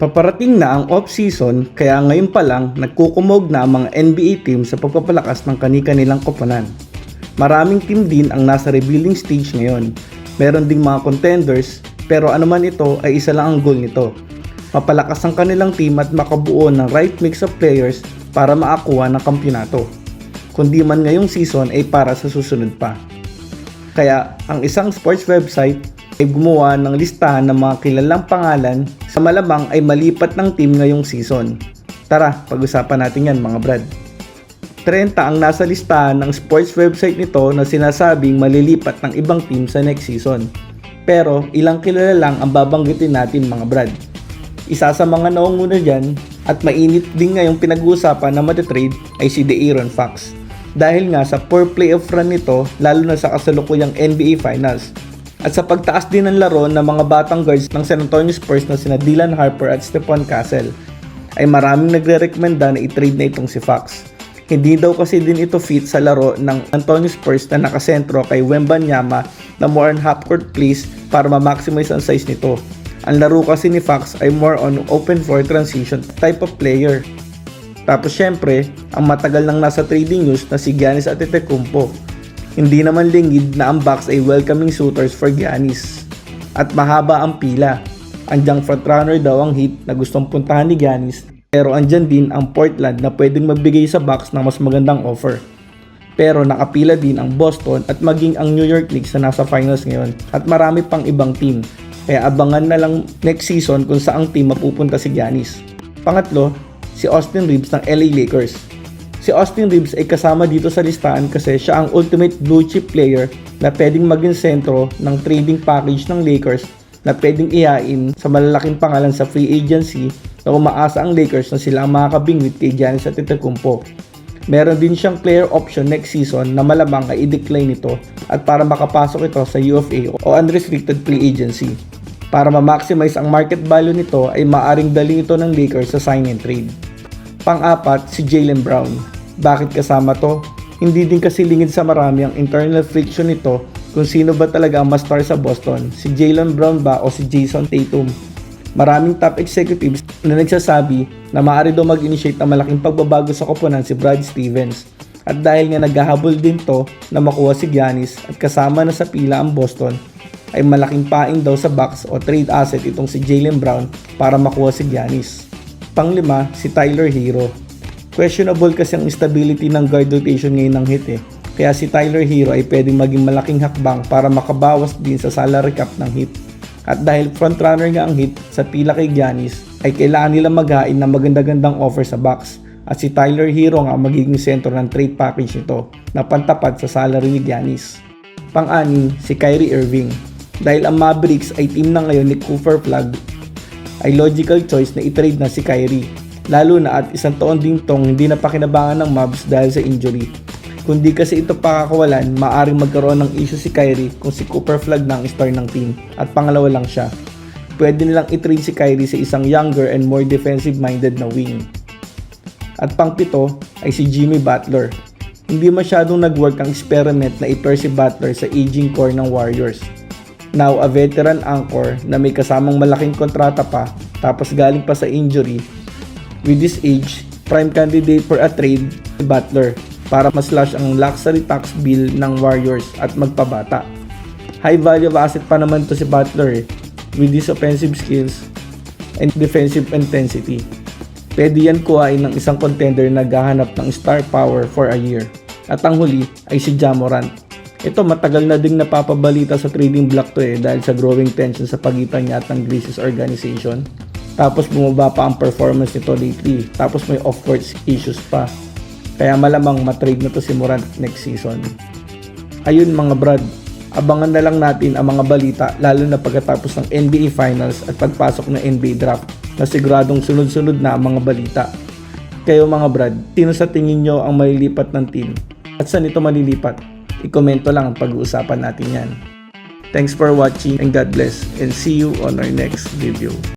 Paparating na ang off-season kaya ngayon pa lang nagkukumog na ang mga NBA team sa pagpapalakas ng kani-kanilang koponan. Maraming team din ang nasa rebuilding stage ngayon. Meron ding mga contenders pero anuman ito ay isa lang ang goal nito. Mapalakas ang kanilang team at makabuo ng right mix of players para makakuha ng kampyonato. Kundi man ngayong season ay para sa susunod pa. Kaya ang isang sports website ay gumawa ng listahan ng mga kilalang pangalan sa malamang ay malipat ng team ngayong season. Tara, pag-usapan natin yan mga brad. 30 ang nasa listahan ng sports website nito na sinasabing malilipat ng ibang team sa next season. Pero ilang kilala lang ang babanggitin natin mga brad. Isa sa mga naunguna dyan at mainit din ngayong pinag-uusapan na matitrade ay si De'Aaron Fox. Dahil nga sa poor playoff run nito lalo na sa kasalukuyang NBA Finals. At sa pagtaas din ng laro ng mga batang guards ng San Antonio Spurs na sina Dylan Harper at Stephon Castle ay maraming nagre-rekomenda na i-trade na itong si Fox. Hindi daw kasi din ito fit sa laro ng Antonio Spurs na nakasentro kay Wembanyama na more on half-court plays para ma-maximize ang size nito. Ang laro kasi ni Fox ay more on open floor transition type of player. Tapos syempre, ang matagal nang nasa trading news na si Giannis Antetokounmpo. Hindi naman lingid na ang Bucks ay welcoming suitors for Giannis. At mahaba ang pila. Andyang frontrunner daw ang Heat na gustong puntahan ni Giannis. Pero andyan din ang Portland na pwedeng magbigay sa Bucks ng mas magandang offer. Pero nakapila din ang Boston at maging ang New York Knicks na nasa finals ngayon. At marami pang ibang team. Kaya abangan na lang next season kung saang team mapupunta si Giannis. Pangatlo, si Austin Reeves ng LA Lakers. Si Austin Reeves ay kasama dito sa listahan kasi siya ang ultimate blue chip player na pwedeng maging sentro ng trading package ng Lakers na pwedeng ihain sa malalaking pangalan sa free agency na umaasa ang Lakers na sila ang makakabingwit kay Giannis Antetokounmpo. Meron din siyang player option next season na malamang ay i-decline ito at para makapasok ito sa UFA o unrestricted free agency. Para ma-maximize ang market value nito ay maaring dalhin ito ng Lakers sa sign and trade. Pang-apat, si Jaylen Brown. Bakit kasama to? Hindi din kasi lingid sa marami ang internal friction nito kung sino ba talaga ang ma-star sa Boston, si Jaylen Brown ba o si Jason Tatum. Maraming top executives na nagsasabi na maaari daw mag-initiate ng malaking pagbabago sa koponan si Brad Stevens. At dahil nga naghahabol din to na makuha si Giannis at kasama na sa pila ang Boston, ay malaking paing daw sa Bucks o trade asset itong si Jaylen Brown para makuha si Giannis. Panglima, si Tyler Hero. Questionable kasi ang stability ng guard rotation ngayon ng Heat Kaya si Tyler Hero ay pwedeng maging malaking hakbang para makabawas din sa salary cap ng Heat. At dahil frontrunner nga ang Heat sa pila kay Giannis, ay kailangan nila maghain ng maganda-gandang offer sa Bucks. At si Tyler Hero nga magiging sentro ng trade package nito na pantapat sa salary ni Giannis. Pang-anim, si Kyrie Irving. Dahil ang Mavericks ay team na ngayon ni Cooper Flag, ay logical choice na i-trade na si Kyrie. Lalo na at isang taon ding tong hindi na pakinabangan ng Mavs dahil sa injury. Kung di kasi ito pakakawalan, maaring magkaroon ng issue si Kyrie kung si Cooper Flag na ang star ng team at pangalawa lang siya. Pwede nilang i-trade si Kyrie sa isang younger and more defensive-minded na wing. At pang-pito ay si Jimmy Butler. Hindi masyadong nag-work ang experiment na i-pair si Butler sa aging core ng Warriors. Now a veteran anchor na may kasamang malaking kontrata pa tapos galing pa sa injury. With this age, prime candidate for a trade si Butler para ma-slash ang luxury tax bill ng Warriors at magpabata. High value of asset pa naman to si Butler with his offensive skills and defensive intensity. Pwede yan kuhain ng isang contender na naghahanap ng star power for a year. At ang huli ay si Ja Morant. Ito matagal na ding napapabalita sa trading block to dahil sa growing tension sa pagitan niya at ng Grizzlies organization. Tapos bumaba pa ang performance nito lately. Tapos may off-court issues pa. Kaya malamang matrade na to si Morant next season. Ayun mga brad, abangan na lang natin ang mga balita lalo na pagkatapos ng NBA Finals at pagpasok ng NBA Draft na siguradong sunod-sunod na ang mga balita. Kayo mga brad, sino sa tingin nyo ang malilipat ng team? At saan ito malilipat? I-komento lang ang pag-uusapan natin yan. Thanks for watching and God bless and see you on our next video.